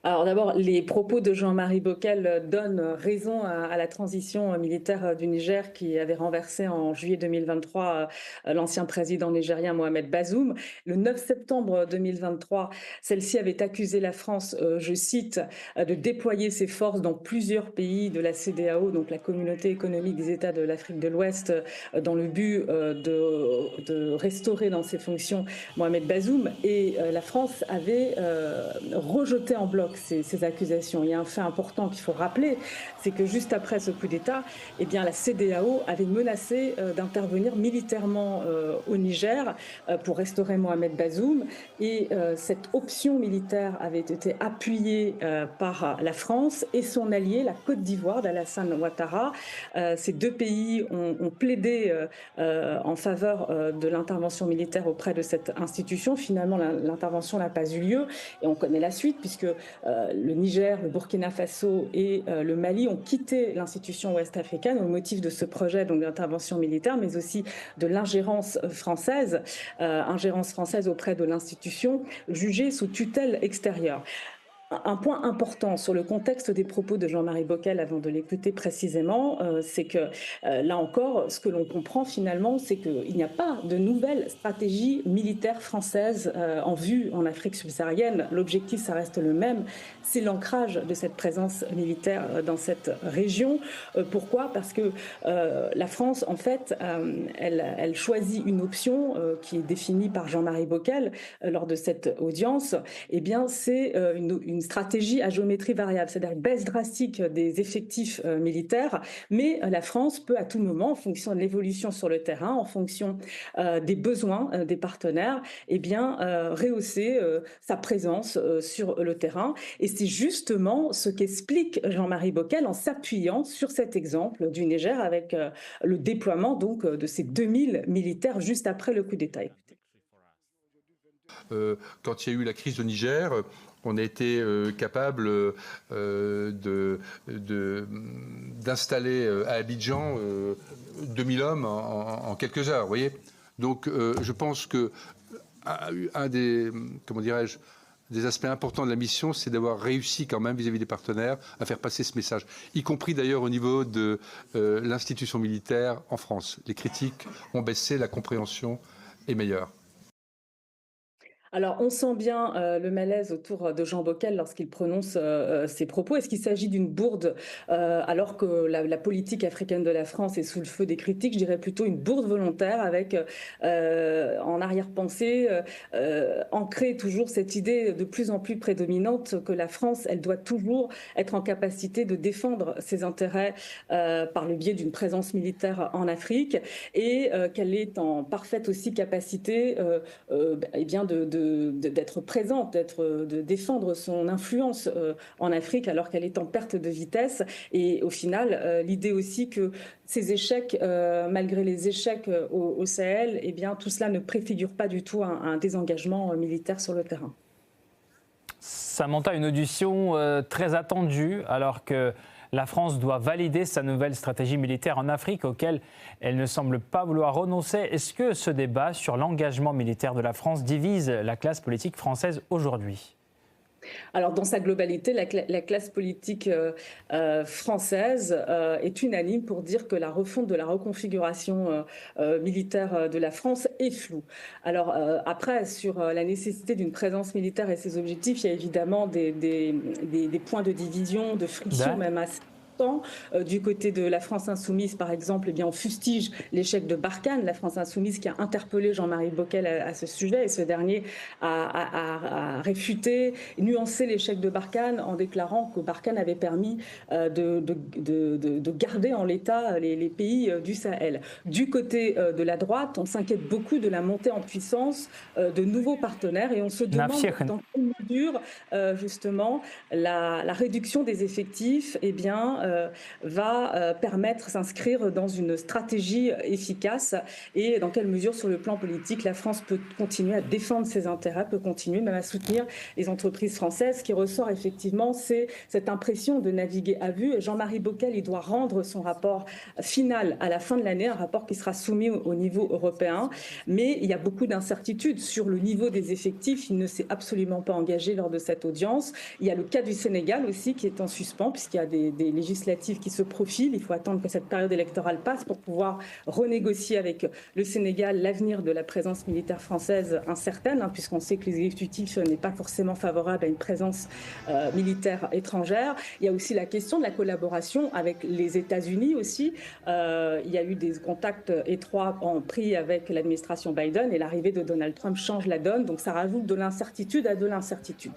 Alors d'abord, les propos de Jean-Marie Bockel donnent raison à la transition militaire du Niger qui avait renversé en juillet 2023 l'ancien président nigérien Mohamed Bazoum. Le 9 septembre 2023, celle-ci avait accusé la France, je cite, de déployer ses forces dans plusieurs pays de la CEDEAO, donc la communauté économique des États de l'Afrique de l'Ouest, dans le but de restaurer dans ses fonctions Mohamed Bazoum. Et la France avait rejeté en bloc ces accusations. Il y a un fait important qu'il faut rappeler, c'est que juste après ce coup d'État, eh bien, la CEDEAO avait menacé d'intervenir militairement au Niger pour restaurer Mohamed Bazoum. Et cette option militaire avait été appuyée par la France et son allié, la Côte d'Ivoire d'Alassane Ouattara. Ces deux pays ont plaidé en faveur de l'intervention militaire auprès de cette institution. Finalement, l'intervention n'a pas eu lieu et on connaît la suite puisque le Niger, le Burkina Faso et le Mali ont quitté l'institution ouest-africaine au motif de ce projet d'intervention militaire, mais aussi de l'ingérence française auprès de l'institution jugée sous tutelle extérieure. Un point important sur le contexte des propos de Jean-Marie Bockel, avant de l'écouter précisément, c'est que là encore, ce que l'on comprend finalement, c'est qu'il n'y a pas de nouvelle stratégie militaire française en vue en Afrique subsaharienne. L'objectif, ça reste le même, c'est l'ancrage de cette présence militaire dans cette région. Pourquoi ? Parce que la France, en fait, elle choisit une option qui est définie par Jean-Marie Bockel lors de cette audience. Eh bien, c'est une stratégie à géométrie variable, c'est-à-dire une baisse drastique des effectifs militaires, mais la France peut à tout moment, en fonction de l'évolution sur le terrain, en fonction des besoins des partenaires, eh bien, rehausser sa présence sur le terrain. Et c'est justement ce qu'explique Jean-Marie Bockel en s'appuyant sur cet exemple du Niger avec le déploiement donc de ces 2000 militaires juste après le coup d'État. Quand il y a eu la crise au Niger, on a été capable d'installer à Abidjan 2000 hommes en quelques heures, vous voyez. Donc je pense que un des, comment dirais-je, des aspects importants de la mission, c'est d'avoir réussi quand même vis-à-vis des partenaires à faire passer ce message, y compris d'ailleurs au niveau de l'institution militaire en France. Les critiques ont baissé, la compréhension est meilleure. Alors, on sent bien le malaise autour de Jean Bockel lorsqu'il prononce ses propos. Est-ce qu'il s'agit d'une bourde alors que la politique africaine de la France est sous le feu des critiques? Je dirais plutôt une bourde volontaire avec en arrière-pensée ancrée toujours cette idée de plus en plus prédominante que la France, elle doit toujours être en capacité de défendre ses intérêts par le biais d'une présence militaire en Afrique et qu'elle est en parfaite aussi capacité eh bien d'être présente, de défendre son influence en Afrique alors qu'elle est en perte de vitesse. Et au final, l'idée aussi que ces échecs, malgré les échecs au Sahel, eh bien, tout cela ne préfigure pas du tout un désengagement militaire sur le terrain. Samantha, une audition très attendue alors que la France doit valider sa nouvelle stratégie militaire en Afrique auquel elle ne semble pas vouloir renoncer. Est-ce que ce débat sur l'engagement militaire de la France divise la classe politique française aujourd'hui ? Alors, dans sa globalité, la classe politique française est unanime pour dire que la refonte de la reconfiguration militaire de la France est floue. Alors, après, sur la nécessité d'une présence militaire et ses objectifs, il y a évidemment des points de division, de friction même assez. Du côté de la France insoumise, par exemple, eh bien, on fustige l'échec de Barkhane, la France insoumise qui a interpellé Jean-Marie Bockel à ce sujet, et ce dernier a réfuté, nuancé l'échec de Barkhane en déclarant que Barkhane avait permis de garder en l'état les pays du Sahel. Du côté de la droite, on s'inquiète beaucoup de la montée en puissance de nouveaux partenaires et on se demande dans quelle mesure, justement, la réduction des effectifs, eh bien, va permettre, s'inscrire dans une stratégie efficace et dans quelle mesure sur le plan politique la France peut continuer à défendre ses intérêts, peut continuer même à soutenir les entreprises françaises. Ce qui ressort effectivement, c'est cette impression de naviguer à vue. Jean-Marie Bockel, il doit rendre son rapport final à la fin de l'année, un rapport qui sera soumis au niveau européen, mais il y a beaucoup d'incertitudes sur le niveau des effectifs. Il ne s'est absolument pas engagé lors de cette audience. Il y a le cas du Sénégal aussi qui est en suspens puisqu'il y a des législatives qui se profilent. Il faut attendre que cette période électorale passe pour pouvoir renégocier avec le Sénégal l'avenir de la présence militaire française incertaine, puisqu'on sait que l'exécutif n'est pas forcément favorable à une présence militaire étrangère. Il y a aussi la question de la collaboration avec les États-Unis aussi. Il y a eu des contacts étroits pris avec l'administration Biden et l'arrivée de Donald Trump change la donne. Donc ça rajoute de l'incertitude à de l'incertitude.